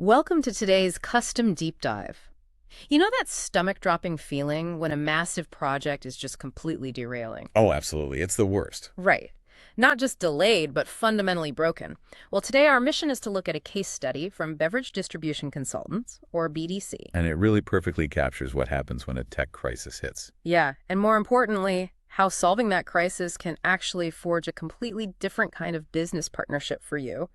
Welcome to today's custom deep dive. You know that stomach-dropping feeling when a massive project is just completely derailing? Oh, absolutely. It's the worst. Right. Not just delayed, but fundamentally broken. Well, today our mission is to look at a case study from Beverage Distribution Consultants, or BDC. And it really perfectly captures what happens when a tech crisis hits. Yeah, and more importantly, how solving that crisis can actually forge a completely different kind of business partnership for you.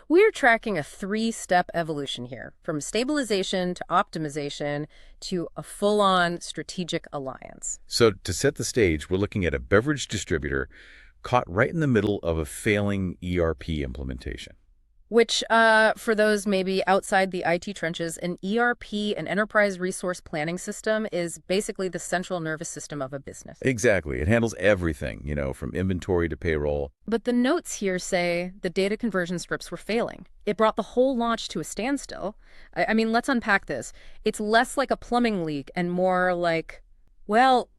We're tracking a three-step evolution here, from stabilization to optimization to a full-on strategic alliance. So to set the stage, we're looking at a beverage distributor caught right in the middle of a failing ERP implementation. Which, for those maybe outside the IT trenches, an ERP, an enterprise resource planning system, is basically the central nervous system of a business. Exactly. It handles everything, from inventory to payroll. But the notes here say the data conversion scripts were failing. It brought the whole launch to a standstill. I mean, let's unpack this. It's less like a plumbing leak and more like, well,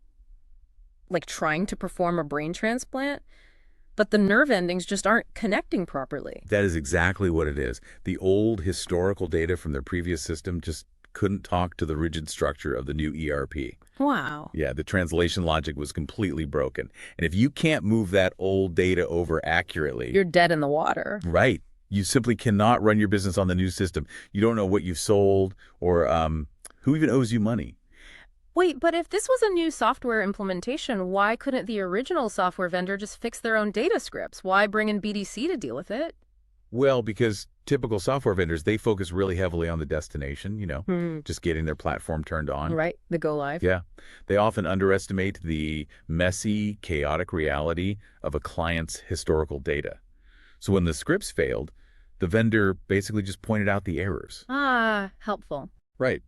like trying to perform a brain transplant. But the nerve endings just aren't connecting properly. That is exactly what it is. The old historical data from their previous system just couldn't talk to the rigid structure of the new ERP. Wow. Yeah, the translation logic was completely broken. And if you can't move that old data over accurately, You're dead in the water. right, you simply cannot run your business on the new system. You don't know what you've sold or who even owes you money. Wait, but if this was a new software implementation, why couldn't the original software vendor just fix their own data scripts? Why bring in BDC to deal with it? Well, because typical software vendors, they focus really heavily on the destination, just getting their platform turned on. Right, the go live. Yeah. They often underestimate the messy, chaotic reality of a client's historical data. So when the scripts failed, the vendor basically just pointed out the errors. Ah, helpful. Right.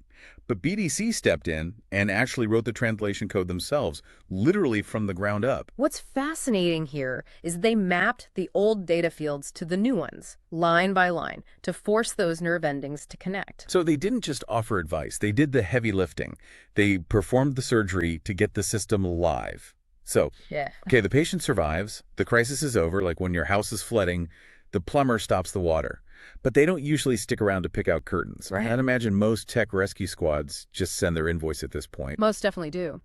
But BDC stepped in and actually wrote the translation code themselves, literally from the ground up. What's fascinating here is they mapped the old data fields to the new ones, line by line, to force those nerve endings to connect. So they didn't just offer advice. They did the heavy lifting. They performed the surgery to get the system live. So, Yeah. okay, the patient survives. The crisis is over, like when your house is flooding. The plumber stops the water. But they don't usually stick around to pick out curtains. Right. I'd imagine most tech rescue squads just send their invoice at this point. Most definitely do.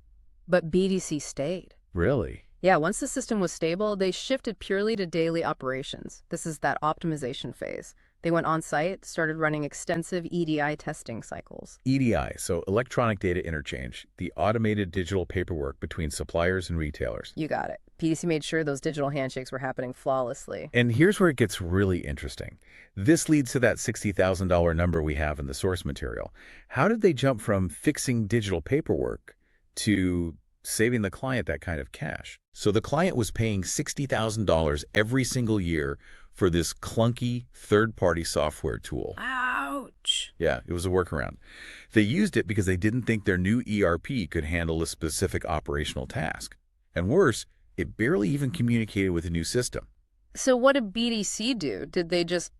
But BDC stayed. Really? Yeah, once the system was stable, they shifted purely to daily operations. This is that optimization phase. They went on-site, started running extensive EDI testing cycles. EDI, so electronic data interchange, the automated digital paperwork between suppliers and retailers. You got it. PDC made sure those digital handshakes were happening flawlessly. And here's where it gets really interesting. This leads to that $60,000 number we have in the source material. How did they jump from fixing digital paperwork to saving the client that kind of cash? So the client was paying $60,000 every single year for this clunky third-party software tool. Ouch. Yeah, it was a workaround. They used it because they didn't think their new ERP could handle a specific operational task. And worse, it barely even communicated with the new system. So what did BDC do? Did they just,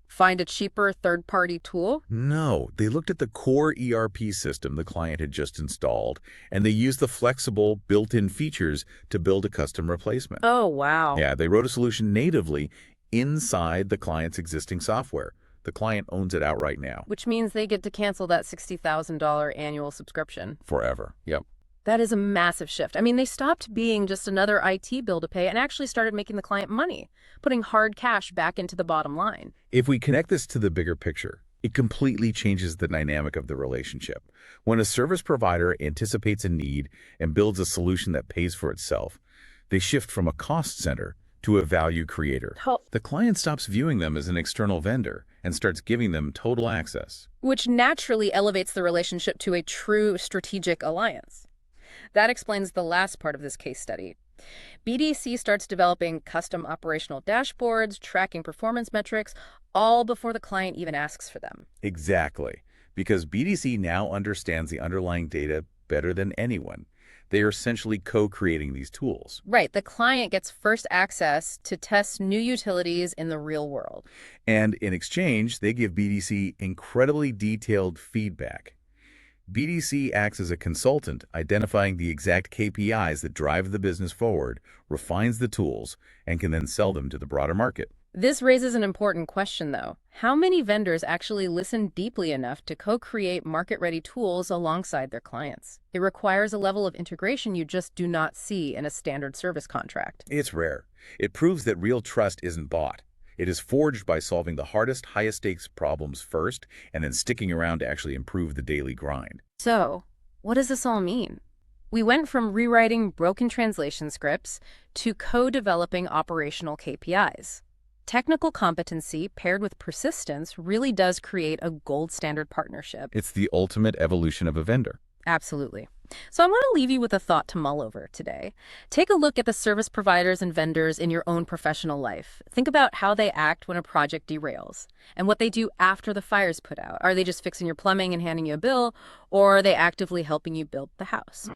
find a cheaper third-party tool? No, they looked at the core ERP system the client had just installed, and they used the flexible built-in features to build a custom replacement. Oh, wow. Yeah, they wrote a solution natively inside the client's existing software. The client owns it outright now. Which means they get to cancel that $60,000 annual subscription. Forever. Yep. That is a massive shift. I mean, they stopped being just another IT bill to pay and actually started making the client money, putting hard cash back into the bottom line. If we connect this to the bigger picture, it completely changes the dynamic of the relationship. When a service provider anticipates a need and builds a solution that pays for itself, they shift from a cost center to a value creator. The client stops viewing them as an external vendor and starts giving them total access. Which naturally elevates the relationship to a true strategic alliance. That explains the last part of this case study. BDC starts developing custom operational dashboards, tracking performance metrics, all before the client even asks for them. Exactly. Because BDC now understands the underlying data better than anyone. They are essentially co-creating these tools. Right. The client gets first access to test new utilities in the real world. And in exchange, they give BDC incredibly detailed feedback. BDC acts as a consultant, identifying the exact KPIs that drive the business forward, refines the tools, and can then sell them to the broader market. This raises an important question, though. How many vendors actually listen deeply enough to co-create market-ready tools alongside their clients? It requires a level of integration you just do not see in a standard service contract. It's rare. It proves that real trust isn't bought. It is forged by solving the hardest, highest-stakes problems first and then sticking around to actually improve the daily grind. So, what does this all mean? We went from rewriting broken translation scripts to co-developing operational KPIs. Technical competency paired with persistence really does create a gold standard partnership. It's the ultimate evolution of a vendor. Absolutely. So I'm going to leave you with a thought to mull over today. Take a look at the service providers and vendors in your own professional life. Think about how they act when a project derails and what they do after the fire's put out. Are they just fixing your plumbing and handing you a bill, or are they actively helping you build the house?